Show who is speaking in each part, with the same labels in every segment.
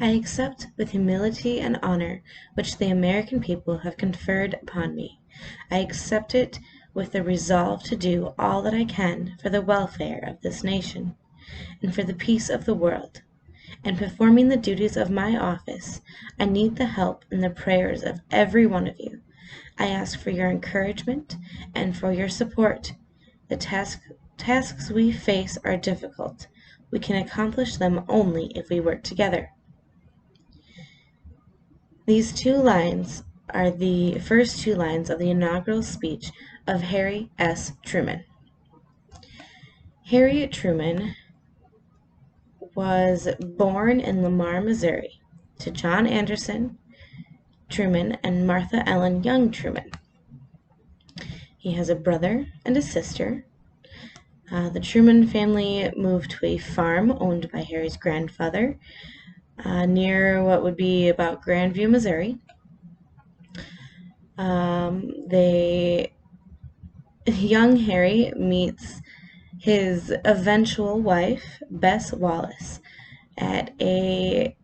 Speaker 1: I accept with humility and honor which the American people have conferred upon me. I accept it with the resolve to do all that I can for the welfare of this nation and for the peace of the world. In performing the duties of my office, I need the help and the prayers of every one of you. I ask for your encouragement and for your support. The tasks we face are difficult. We can accomplish them only if we work together. These 2 lines are the first 2 lines of the inaugural speech of Harry S. Truman. Harry Truman was born in Lamar, Missouri, to John Anderson Truman and Martha Ellen Young Truman. He has a brother and a sister. The Truman family moved to a farm owned by Harry's grandfather near what would be about Grandview, Missouri. Young Harry meets his eventual wife, Bess Wallace, at a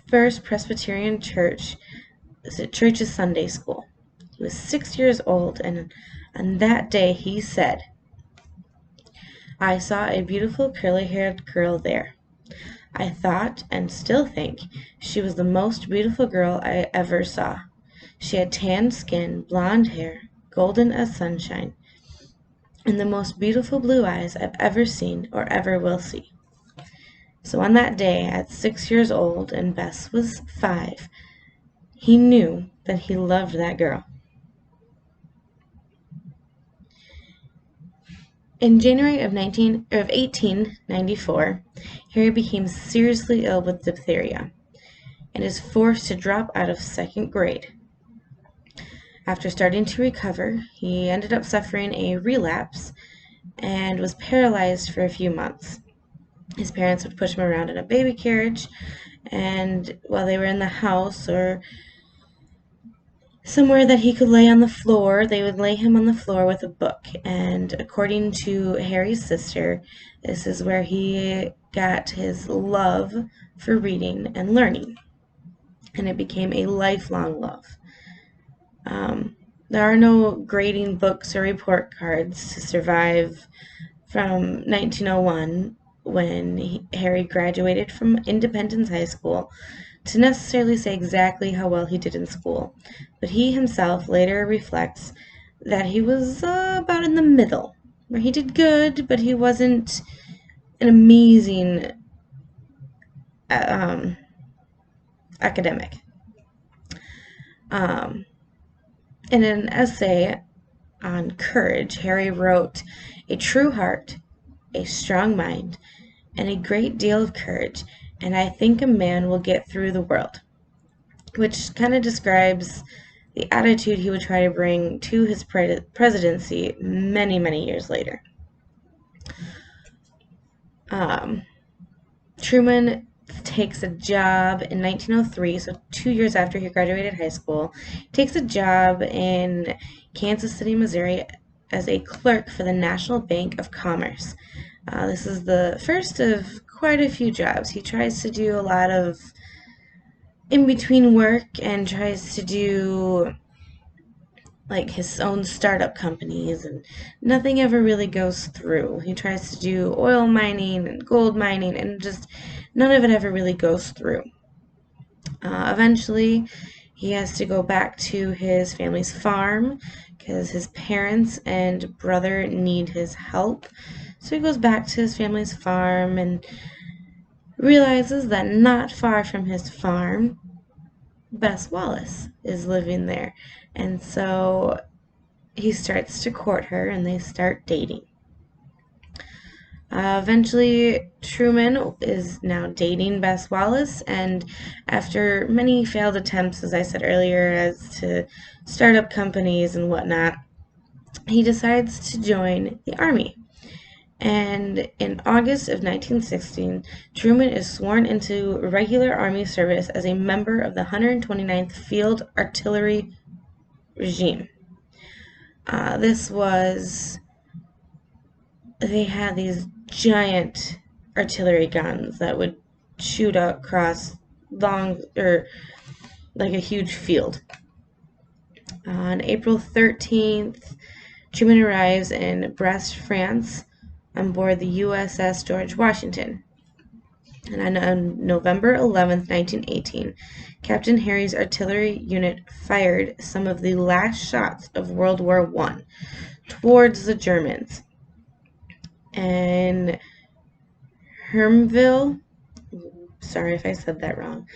Speaker 1: First Presbyterian Church's Sunday school. He was 6 years old, and on that day he said, "I saw a beautiful curly-haired girl there. I thought, and still think, she was the most beautiful girl I ever saw. She had tanned skin, blonde hair, golden as sunshine, and the most beautiful blue eyes I've ever seen or ever will see." So on that day, at 6 years old, and Bess was 5, he knew that he loved that girl. In January of 1894, Harry became seriously ill with diphtheria and is forced to drop out of 2nd grade. After starting to recover, he ended up suffering a relapse and was paralyzed for a few months. His parents would push him around in a baby carriage, and while they were in the house or somewhere that he could lay on the floor, they would lay him on the floor with a book. And according to Harry's sister, this is where he got his love for reading and learning, and it became a lifelong love. There are no grading books or report cards to survive from 1901, when Harry graduated from Independence High School, to necessarily say exactly how well he did in school, but he himself later reflects that he was about in the middle, where he did good, but he wasn't an amazing academic. In an essay on courage, Harry wrote, "A true heart, a strong mind, and a great deal of courage, and I think a man will get through the world," which kind of describes the attitude he would try to bring to his presidency many, many years later. Truman takes a job in 1903, so 2 years after he graduated high school. He takes a job in Kansas City, Missouri, as a clerk for the National Bank of Commerce. This is the first of quite a few jobs. He tries to do a lot of in-between work and tries to do like his own startup companies, and nothing ever really goes through. He tries to do oil mining and gold mining, and just none of it ever really goes through. Eventually, he has to go back to his family's farm because his parents and brother need his help. So he goes back to his family's farm and realizes that not far from his farm, Bess Wallace is living there. And so he starts to court her, and they start dating. Eventually, Truman is now dating Bess Wallace, and after many failed attempts, as I said earlier, as to start up companies and whatnot, he decides to join the Army. And in August of 1916, Truman is sworn into regular Army service as a member of the 129th Field Artillery Regime. They had these giant artillery guns that would shootout across like a huge field. On April 13th, Truman arrives in Brest, France, on board the USS George Washington. And on November 11th, 1918, Captain Harry's artillery unit fired some of the last shots of World War I towards the Germans. And Hermville, sorry if I said that wrong,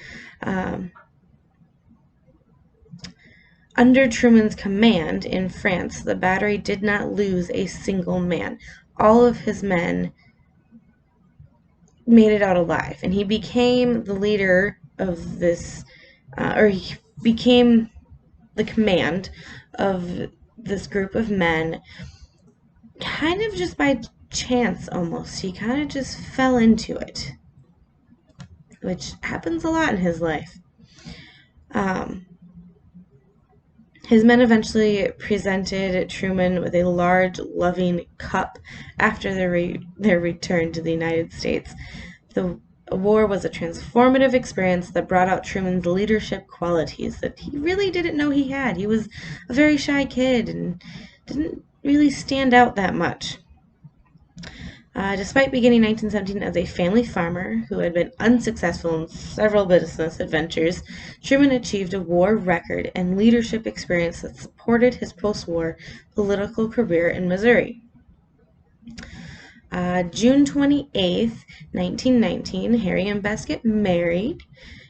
Speaker 1: under Truman's command in France, the battery did not lose a single man. All of his men made it out alive, and he became the leader of this, or he became the command of this group of men kind of just by chance almost. He kind of just fell into it, which happens a lot in his life. His men eventually presented Truman with a large, loving cup after their return to the United States. The war was a transformative experience that brought out Truman's leadership qualities that he really didn't know he had. He was a very shy kid and didn't really stand out that much. Despite beginning 1917 as a family farmer who had been unsuccessful in several business adventures, Truman achieved a war record and leadership experience that supported his post-war political career in Missouri. June 28th, 1919, Harry and Bess get married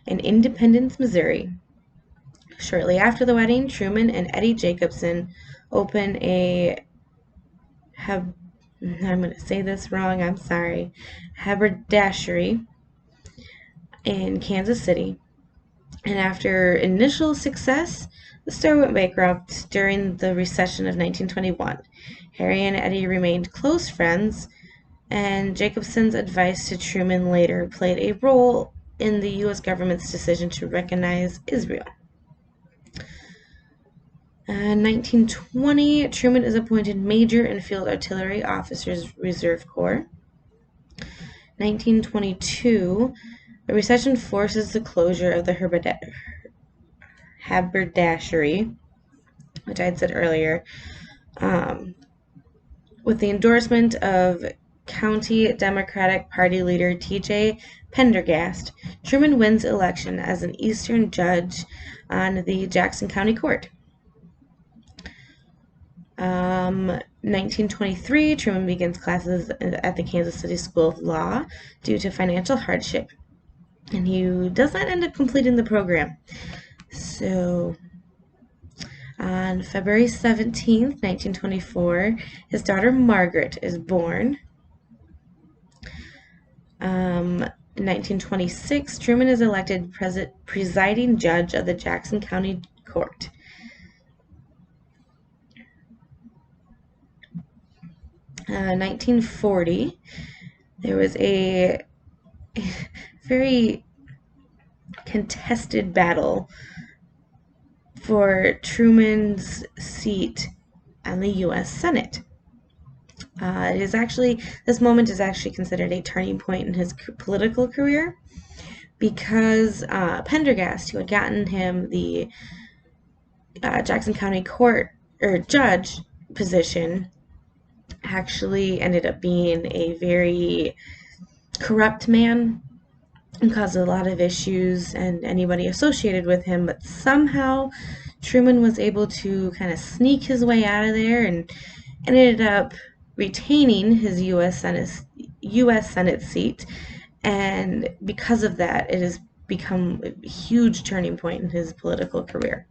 Speaker 1: in Independence, Missouri. Shortly after the wedding, Truman and Eddie Jacobson open I'm going to say this wrong, I'm sorry, haberdashery in Kansas City. And after initial success, the store went bankrupt during the recession of 1921. Harry and Eddie remained close friends, and Jacobson's advice to Truman later played a role in the U.S. government's decision to recognize Israel. In 1920, Truman is appointed Major in Field Artillery Officers Reserve Corps. 1922, the recession forces the closure of the haberdashery, which I had said earlier, with the endorsement of County Democratic Party leader T.J. Pendergast. Truman wins election as an Eastern judge on the Jackson County Court. 1923, Truman begins classes at the Kansas City School of Law due to financial hardship, and he does not end up completing the program. So, on February 17th, 1924, his daughter Margaret is born. In 1926, Truman is elected presiding judge of the Jackson County Court. 1940, there was a very contested battle for Truman's seat on the U.S. Senate. This moment is actually considered a turning point in his political career because Pendergast, who had gotten him the Jackson County Court or judge position, actually ended up being a very corrupt man and caused a lot of issues and anybody associated with him, but somehow Truman was able to kind of sneak his way out of there and ended up retaining his U.S. Senate seat, and because of that, it has become a huge turning point in his political career.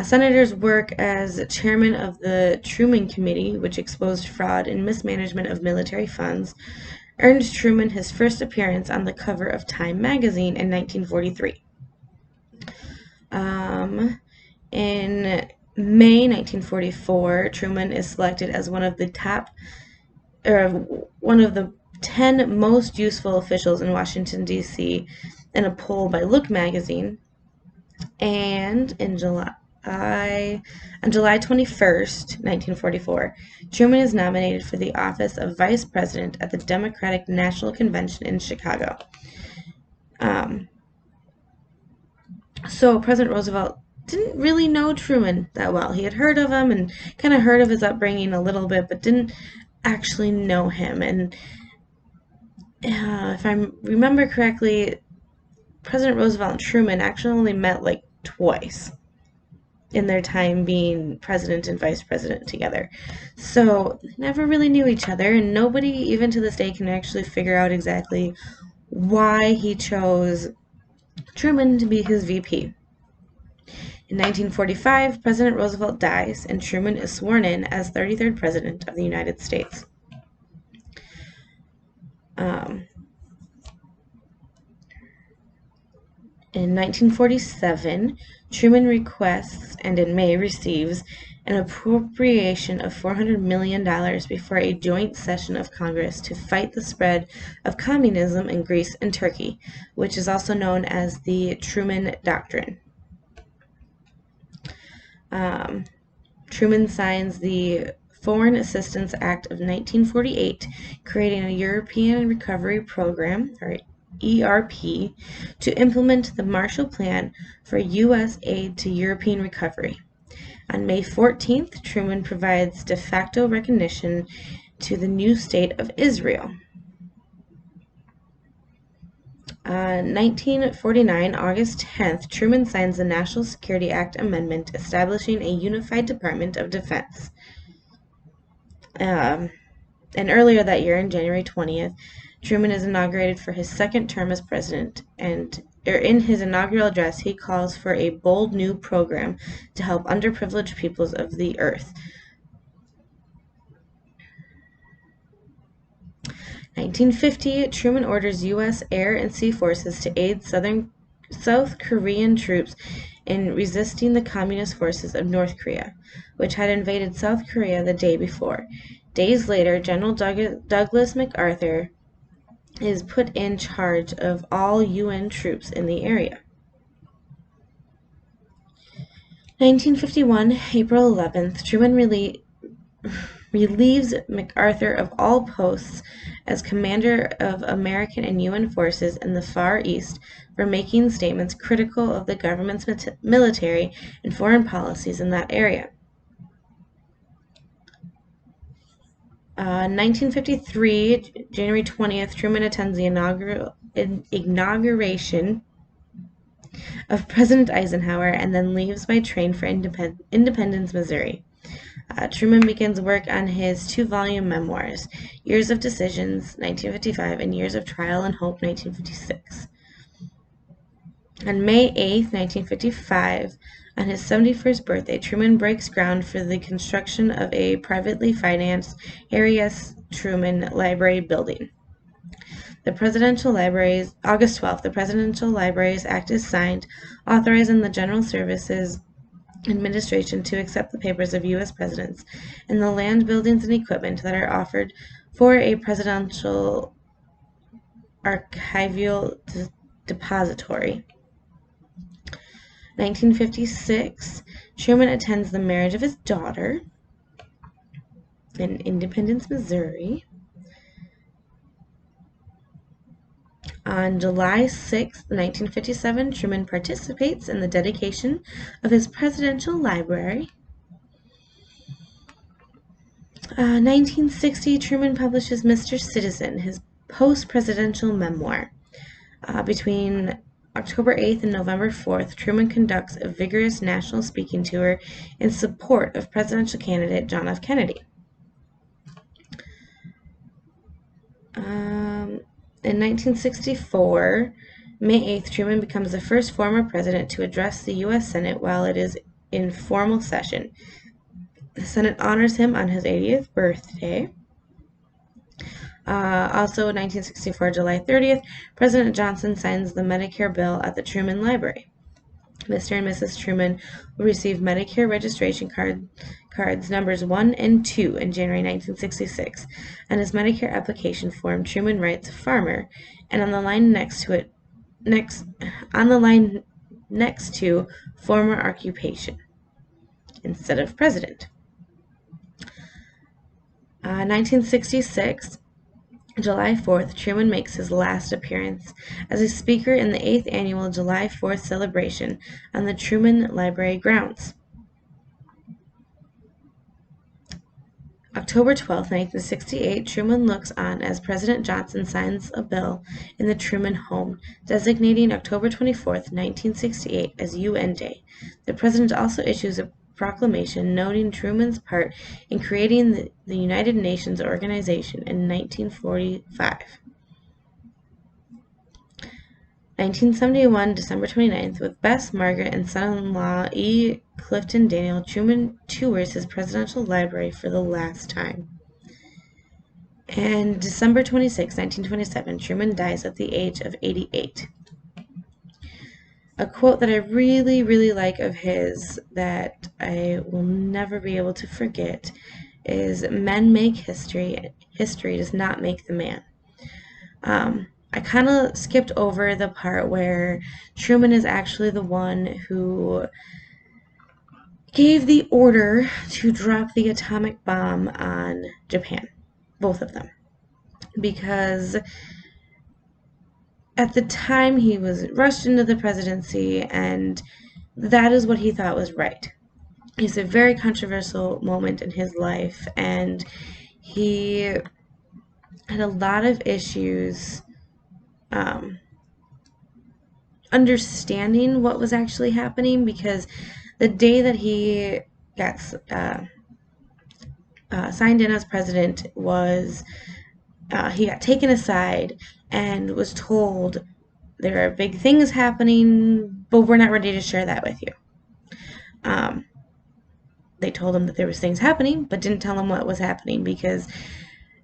Speaker 1: Senators work as chairman of the Truman Committee, which exposed fraud and mismanagement of military funds, earned Truman his first appearance on the cover of Time magazine in 1943. In May 1944, Truman is selected as one of the 10 most useful officials in Washington, D.C. in a poll by Look magazine. And in July On July 21st, 1944, Truman is nominated for the office of Vice President at the Democratic National Convention in Chicago. So President Roosevelt didn't really know Truman that well. He had heard of him and kind of heard of his upbringing a little bit, but didn't actually know him. And if I remember correctly, President Roosevelt and Truman actually only met like twice in their time being president and vice president together. So they never really knew each other, and nobody, even to this day, can actually figure out exactly why he chose Truman to be his VP. In 1945, President Roosevelt dies, and Truman is sworn in as 33rd President of the United States. In 1947, Truman requests and in May receives an appropriation of $400 million before a joint session of Congress to fight the spread of communism in Greece and Turkey, which is also known as the Truman Doctrine. Truman signs the Foreign Assistance Act of 1948, creating a European Recovery Program, or ERP, to implement the Marshall Plan for U.S. aid to European recovery. On May 14th, Truman provides de facto recognition to the new state of Israel. 1949, August 10th, Truman signs the National Security Act Amendment establishing a unified Department of Defense. And earlier that year, on January 20th, Truman is inaugurated for his second term as president, and in his inaugural address, he calls for a bold new program to help underprivileged peoples of the earth. 1950, Truman orders U.S. air and sea forces to aid South Korean troops in resisting the communist forces of North Korea, which had invaded South Korea the day before. Days later, General Douglas MacArthur is put in charge of all UN troops in the area. 1951, April 11th, Truman relieves MacArthur of all posts as commander of American and UN forces in the Far East for making statements critical of the government's military and foreign policies in that area. 1953, January 20th, Truman attends the inauguration of President Eisenhower and then leaves by train for Independence, Missouri. Truman begins work on his 2-volume memoirs, Years of Decisions, 1955, and Years of Trial and Hope, 1956. On May 8, 1955, on his 71st birthday, Truman breaks ground for the construction of a privately financed Harry S. Truman Library building. August 12th, the Presidential Libraries Act is signed, authorizing the General Services Administration to accept the papers of U.S. presidents and the land, buildings, and equipment that are offered for a presidential archival depository. 1956, Truman attends the marriage of his daughter in Independence, Missouri. On July 6, 1957, Truman participates in the dedication of his presidential library. 1960, Truman publishes Mr. Citizen, his post-presidential memoir. Between October 8th and November 4th, Truman conducts a vigorous national speaking tour in support of presidential candidate John F. Kennedy. In 1964, May 8th, Truman becomes the first former president to address the U.S. Senate while it is in formal session. The Senate honors him on his 80th birthday. Also in 1964, July 30th, President Johnson signs the Medicare bill at the Truman Library. Mr. and Mrs. Truman will receive Medicare registration cards numbers 1 and 2 in January 1966. On his Medicare application form, Truman writes farmer, and on the line next to former occupation. instead of president. 1966, July 4th, Truman makes his last appearance as a speaker in the 8th annual July 4th celebration on the Truman Library grounds. October 12, 1968, Truman looks on as President Johnson signs a bill in the Truman home, designating October 24, 1968 as UN Day. The President also issues a proclamation noting Truman's part in creating the United Nations organization in 1945. 1971, December 29th, with Bess, Margaret, and son-in-law E. Clifton Daniel, Truman tours his presidential library for the last time. And December 26, 1927, Truman dies at the age of 88. A quote that I really, really like of his that I will never be able to forget is, "Men make history, history does not make the man." I kind of skipped over the part where Truman is actually the one who gave the order to drop the atomic bomb on Japan, both of them, because at the time he was rushed into the presidency and that is what he thought was right. It's a very controversial moment in his life, and he had a lot of issues understanding what was actually happening, because the day that he got signed in as president was he got taken aside and was told there are big things happening, but we're not ready to share that with you. They told him that there was things happening, but didn't tell him what was happening, because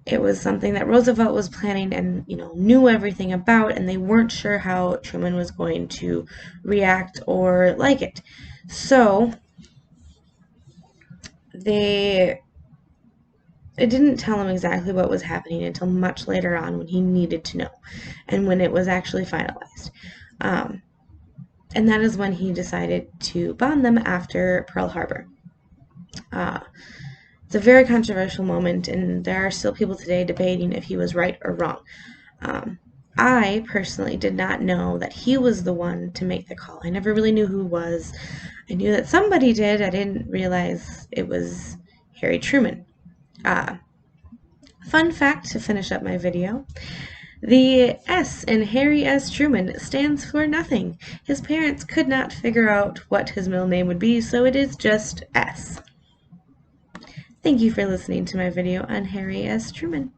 Speaker 1: it was something that Roosevelt was planning and, knew everything about, and they weren't sure how Truman was going to react or like it. So it didn't tell him exactly what was happening until much later on, when he needed to know and when it was actually finalized. And that is when he decided to bomb them after Pearl Harbor. It's a very controversial moment, and there are still people today debating if he was right or wrong. I personally did not know that he was the one to make the call. I never really knew who was. I knew that somebody did. I didn't realize it was Harry Truman. Fun fact to finish up my video: the S in Harry S. Truman stands for nothing. His parents could not figure out what his middle name would be, so it is just S. Thank you for listening to my video on Harry S. Truman.